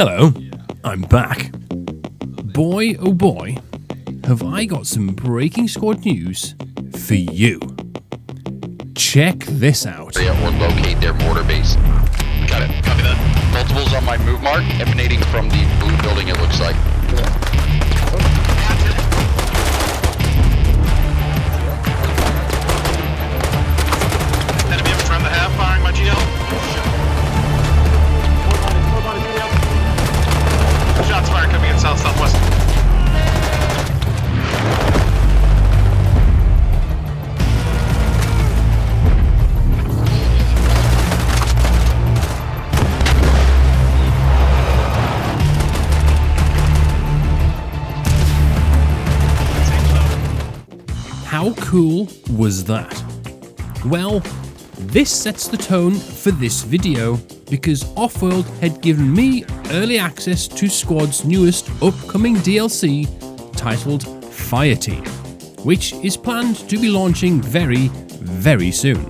Hello, I'm back. Boy, oh boy, have I got some breaking squad news for you. Check this out. Or locate their mortar base. Got it. Copy that. Multiples on my move mark, emanating from the blue building, it looks like. Enemy in front of the half, firing my GL. Shots fired coming in south-southwest. How cool was that? Well, this sets the tone for this video because Offworld had given me early access to Squad's newest upcoming DLC titled Fireteam, which is planned to be launching very, very soon.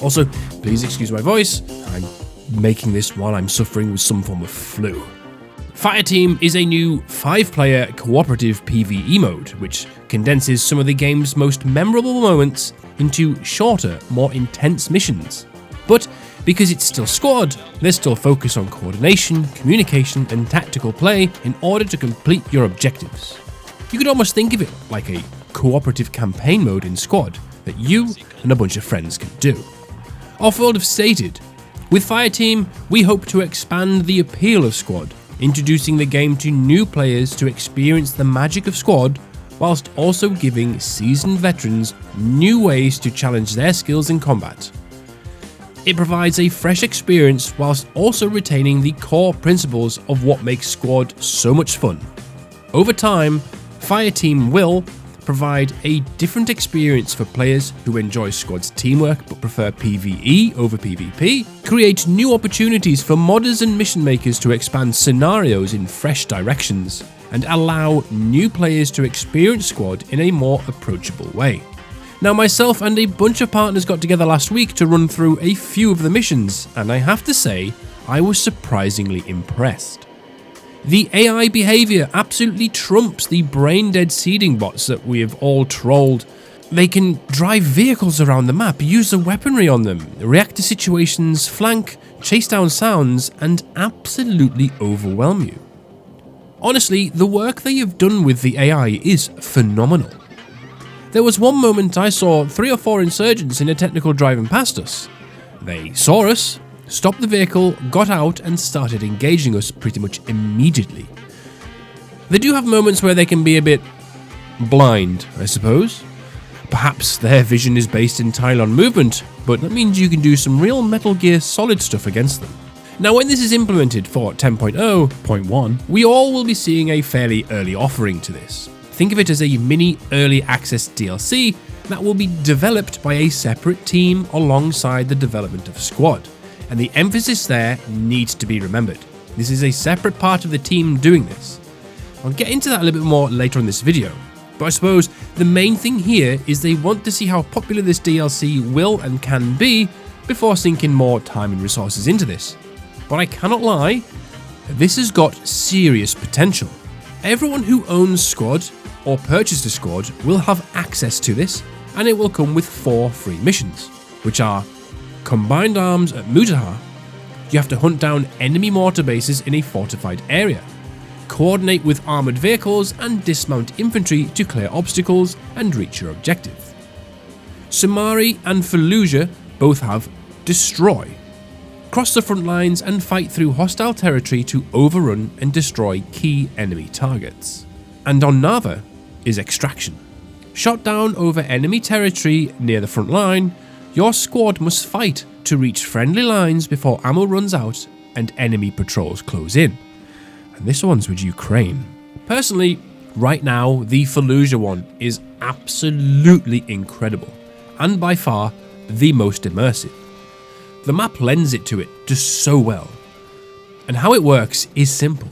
Also, please excuse my voice, I'm making this while I'm suffering with some form of flu. Fireteam is a new 5-player cooperative PvE mode, which condenses some of the game's most memorable moments into shorter, more intense missions. But because it's still Squad, there's still focus on coordination, communication, and tactical play in order to complete your objectives. You could almost think of it like a cooperative campaign mode in Squad that you and a bunch of friends can do. Offworld have stated, with Fireteam, we hope to expand the appeal of Squad, introducing the game to new players to experience the magic of Squad, whilst also giving seasoned veterans new ways to challenge their skills in combat. It provides a fresh experience whilst also retaining the core principles of what makes Squad so much fun. Over time, Fireteam will provide a different experience for players who enjoy Squad's teamwork but prefer PvE over PvP, create new opportunities for modders and mission makers to expand scenarios in fresh directions, and allow new players to experience Squad in a more approachable way. Now, myself and a bunch of partners got together last week to run through a few of the missions, and I have to say, I was surprisingly impressed. The AI behaviour absolutely trumps the brain-dead seeding bots that we have all trolled. They can drive vehicles around the map, use the weaponry on them, react to situations, flank, chase down sounds, and absolutely overwhelm you. Honestly, the work they have done with the AI is phenomenal. There was one moment I saw 3 or 4 insurgents in a technical driving past us. They saw us, stopped the vehicle, got out, and started engaging us pretty much immediately. They do have moments where they can be a bit blind, I suppose. Perhaps their vision is based entirely on movement, but that means you can do some real Metal Gear Solid stuff against them. Now, when this is implemented for 10.0.1, we all will be seeing a fairly early offering to this. Think of it as a mini early access DLC that will be developed by a separate team alongside the development of Squad. And the emphasis there needs to be remembered. This is a separate part of the team doing this. I'll get into that a little bit more later in this video, but I suppose the main thing here is they want to see how popular this DLC will and can be before sinking more time and resources into this. But I cannot lie, this has got serious potential. Everyone who owns Squad or purchased a Squad will have access to this, and it will come with 4 free missions, which are Combined Arms at Mutaha. You have to hunt down enemy mortar bases in a fortified area, coordinate with armoured vehicles and dismount infantry to clear obstacles and reach your objective. Samari and Fallujah both have Destroy. Cross the front lines and fight through hostile territory to overrun and destroy key enemy targets. And on Nava is Extraction. Shot down over enemy territory near the front line, your squad must fight to reach friendly lines before ammo runs out and enemy patrols close in. And this one's with Ukraine. Personally, right now, the Fallujah one is absolutely incredible, and by far the most immersive. The map lends it to it just so well. And how it works is simple.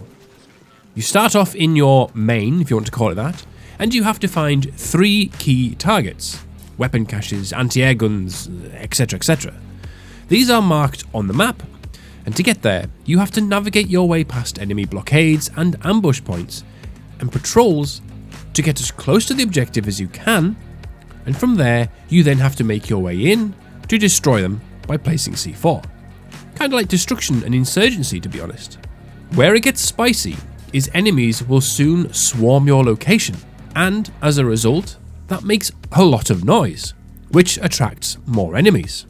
You start off in your main, if you want to call it that, and you have to find 3 key targets. Weapon caches, anti-air guns, etc, etc. These are marked on the map, And to get there, you have to navigate your way past enemy blockades and ambush points and patrols to get as close to the objective as you can, and from there you then have to make your way in to destroy them by placing C4. Kinda like destruction and insurgency, to be honest. Where it gets spicy is enemies will soon swarm your location, and as a result, that makes a lot of noise, which attracts more enemies.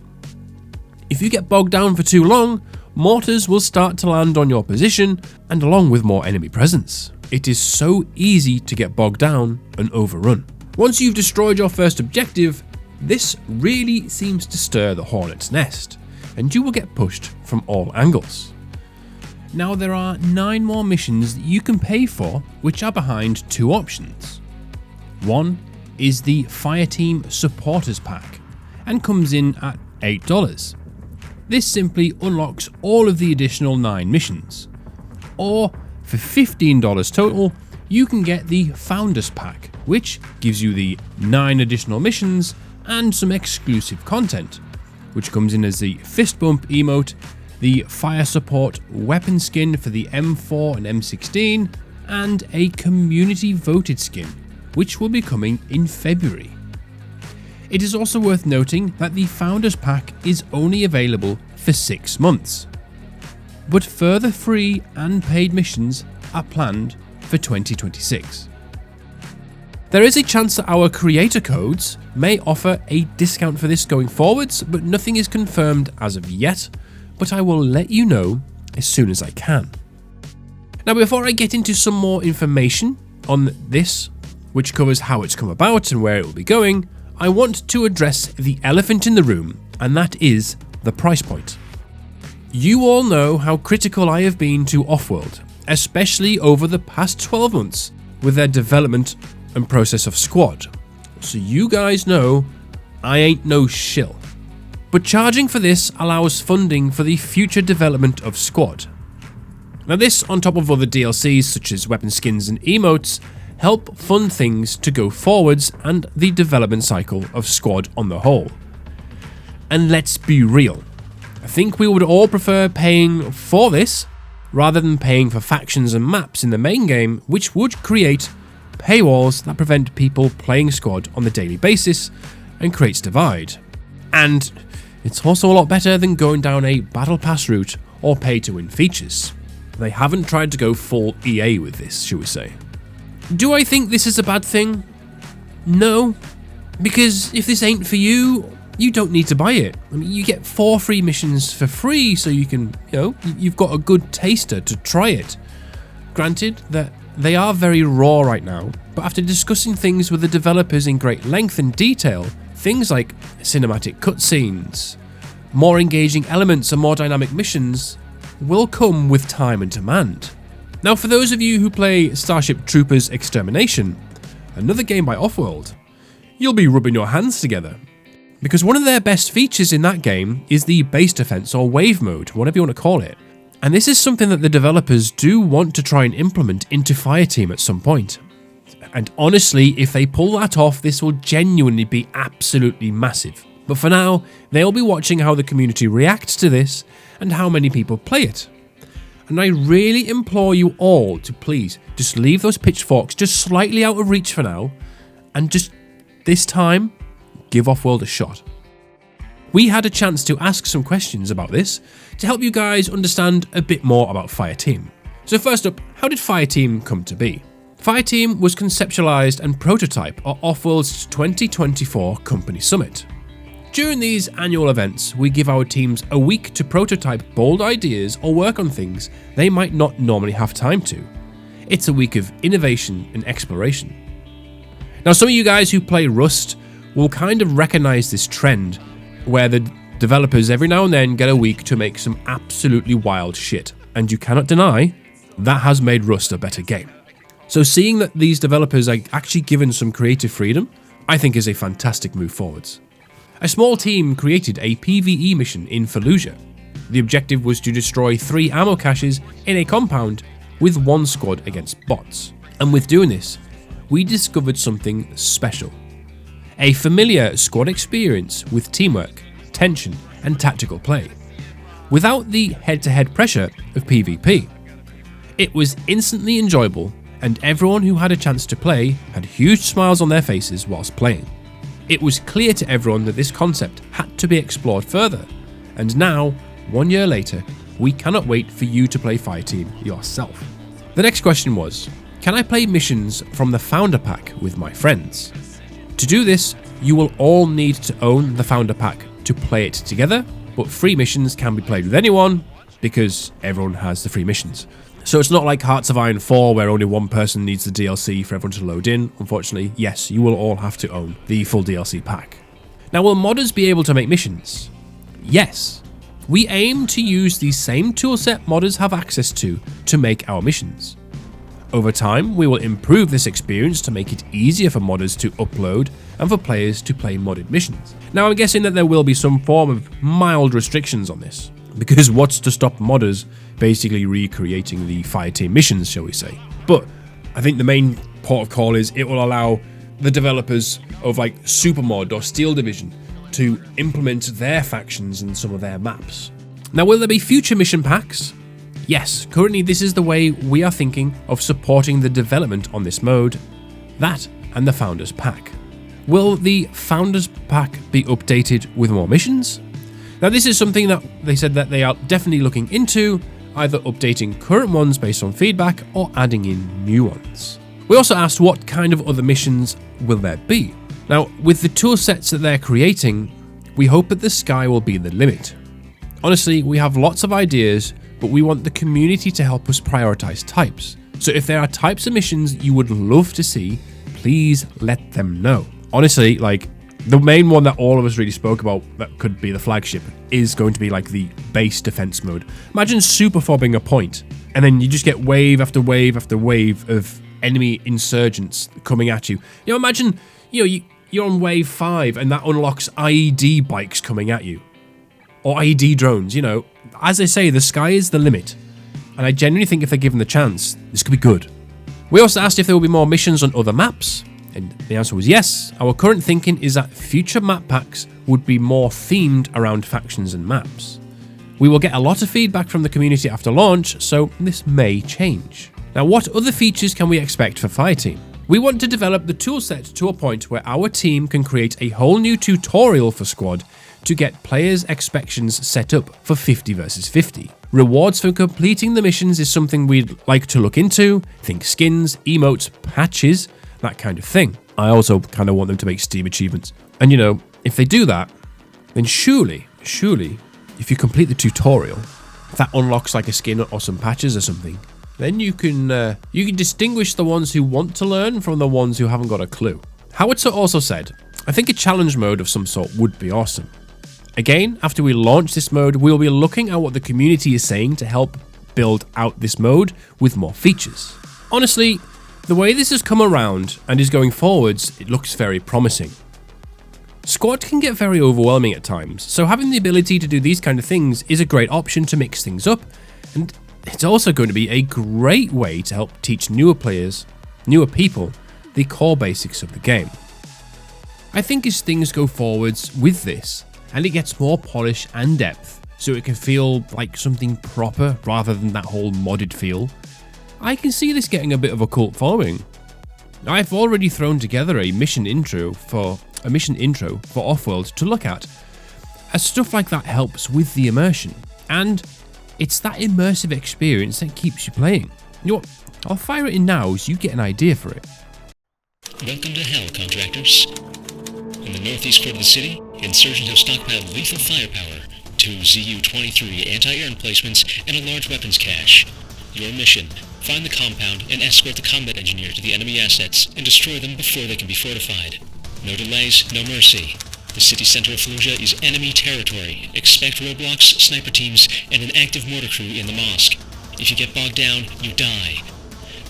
If you get bogged down for too long, mortars will start to land on your position, and along with more enemy presence. It is so easy to get bogged down and overrun. Once you've destroyed your first objective, this really seems to stir the hornet's nest, and you will get pushed from all angles. Now there are 9 more missions that you can pay for, which are behind 2 options. One is the Fireteam Supporters Pack, and comes in at $8. This simply unlocks all of the additional 9 missions. Or, for $15 total, you can get the Founders Pack, which gives you the 9 additional missions and some exclusive content, which comes in as the Fist Bump emote, the Fire Support weapon skin for the M4 and M16, and a community voted skin, which will be coming in February. It is also worth noting that the Founders Pack is only available for 6 months, but further free and paid missions are planned for 2026. There is a chance that our creator codes may offer a discount for this going forwards, but nothing is confirmed as of yet, but I will let you know as soon as I can. Now, before I get into some more information on this, which covers how it's come about and where it will be going, I want to address the elephant in the room, and that is the price point. You all know how critical I have been to Offworld, especially over the past 12 months with their development and process of Squad. So you guys know I ain't no shill. But charging for this allows funding for the future development of Squad. Now this, on top of other DLCs such as weapon skins and emotes, help fund things to go forwards and the development cycle of Squad on the whole. And let's be real, I think we would all prefer paying for this rather than paying for factions and maps in the main game, which would create paywalls that prevent people playing Squad on the daily basis and creates divide. And it's also a lot better than going down a battle pass route or pay to win features. They haven't tried to go full EA with this, shall we say. Do I think this is a bad thing? No, because if this ain't for you, you don't need to buy it. I mean, you get 4 free missions for free, so you can, you've got a good taster to try it. Granted that they are very raw right now, but after discussing things with the developers in great length and detail, things like cinematic cutscenes, more engaging elements and more dynamic missions will come with time and demand. Now, for those of you who play Starship Troopers Extermination, another game by Offworld, you'll be rubbing your hands together. Because one of their best features in that game is the base defense or wave mode, whatever you want to call it. And this is something that the developers do want to try and implement into Fireteam at some point. And honestly, if they pull that off, this will genuinely be absolutely massive. But for now, they'll be watching how the community reacts to this and how many people play it. And I really implore you all to please just leave those pitchforks just slightly out of reach for now, and just this time, give Offworld a shot. We had a chance to ask some questions about this to help you guys understand a bit more about Fireteam. So first up, how did Fireteam come to be? Fireteam was conceptualized and prototyped at Offworld's 2024 Company Summit. During these annual events, we give our teams a week to prototype bold ideas or work on things they might not normally have time to. It's a week of innovation and exploration. Now, some of you guys who play Rust will kind of recognize this trend where the developers every now and then get a week to make some absolutely wild shit, and you cannot deny that has made Rust a better game. So seeing that these developers are actually given some creative freedom, I think is a fantastic move forwards. A small team created a PvE mission in Fallujah. The objective was to destroy 3 ammo caches in a compound with 1 squad against bots. And with doing this, we discovered something special. A familiar squad experience with teamwork, tension, and tactical play. without the head-to-head pressure of PvP. It was instantly enjoyable, and everyone who had a chance to play had huge smiles on their faces whilst playing. It was clear to everyone that this concept had to be explored further, and now, 1 year later, we cannot wait for you to play Fireteam yourself. The next question was, can I play missions from the Founder Pack with my friends? To do this, you will all need to own the Founder Pack to play it together, but free missions can be played with anyone because everyone has the free missions. So it's not like Hearts of Iron 4 where only one person needs the DLC for everyone to load in. Unfortunately, yes, you will all have to own the full DLC pack. Now, will modders be able to make missions? Yes. We aim to use the same toolset modders have access to make our missions. Over time, we will improve this experience to make it easier for modders to upload and for players to play modded missions. Now, I'm guessing that there will be some form of mild restrictions on this, because what's to stop modders basically recreating the Fireteam missions, shall we say? But I think the main port of call is it will allow the developers of like Supermod or Steel Division to implement their factions and some of their maps. Now, will there be future mission packs? Yes, currently this is the way we are thinking of supporting the development on this mode, that and the Founders Pack. Will the Founders Pack be updated with more missions? Now, this is something that they said that they are definitely looking into, either updating current ones based on feedback or adding in new ones. We also asked what kind of other missions will there be. Now, with the tool sets that they're creating, we hope that the sky will be the limit. Honestly, we have lots of ideas, but we want the community to help us prioritize types. So if there are types of missions you would love to see, please let them know. Honestly, like, the main one that all of us really spoke about that could be the flagship is going to be like the base defense mode. Imagine super fobbing a point, and then you just get wave after wave after wave of enemy insurgents coming at you. You know, imagine, you're on wave 5 and that unlocks IED bikes coming at you. Or IED drones, As they say, the sky is the limit. And I genuinely think if they're given the chance, this could be good. We also asked if there will be more missions on other maps. And the answer was yes. Our current thinking is that future map packs would be more themed around factions and maps. We will get a lot of feedback from the community after launch, so this may change. Now, what other features can we expect for Fireteam? We want to develop the toolset to a point where our team can create a whole new tutorial for Squad to get players' expectations set up for 50 versus 50. Rewards for completing the missions is something we'd like to look into. Think skins, emotes, patches, that kind of thing. I also kind of want them to make Steam achievements. And if they do that, then surely, if you complete the tutorial, that unlocks like a skin or some patches or something, then you can distinguish the ones who want to learn from the ones who haven't got a clue. Howitzer also said, I think a challenge mode of some sort would be awesome. Again, after we launch this mode, we'll be looking at what the community is saying to help build out this mode with more features. Honestly, the way this has come around and is going forwards, it looks very promising. Squad can get very overwhelming at times, so having the ability to do these kind of things is a great option to mix things up, and it's also going to be a great way to help teach newer players, newer people, the core basics of the game. I think as things go forwards with this, and it gets more polish and depth, so it can feel like something proper rather than that whole modded feel, I can see this getting a bit of a cult following. I've already thrown together a mission intro for Offworld to look at, as stuff like that helps with the immersion, and it's that immersive experience that keeps you playing. You know what, I'll fire it in now so you get an idea for it. Welcome to hell, contractors. In the northeast part of the city, insurgents have stockpiled lethal firepower, 2 ZU-23 anti-air emplacements, and a large weapons cache. Your mission: find the compound and escort the combat engineer to the enemy assets and destroy them before they can be fortified. No delays, no mercy. The city center of Fallujah is enemy territory. Expect roadblocks, sniper teams, and an active mortar crew in the mosque. If you get bogged down, you die.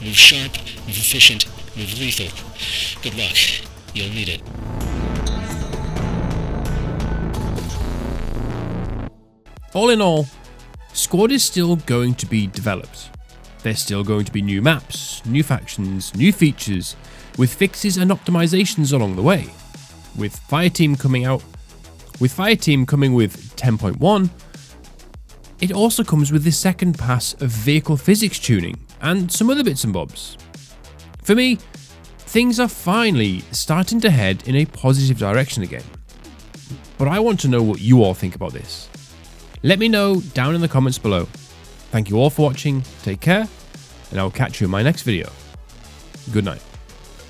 Move sharp, move efficient, move lethal. Good luck. You'll need it. All in all, Squad is still going to be developed. There's still going to be new maps, new factions, new features, with fixes and optimizations along the way. With Fireteam coming with 10.1, it also comes with the second pass of vehicle physics tuning and some other bits and bobs. For me, things are finally starting to head in a positive direction again. But I want to know what you all think about this. Let me know down in the comments below. Thank you all for watching, take care, and I will catch you in my next video. Good night.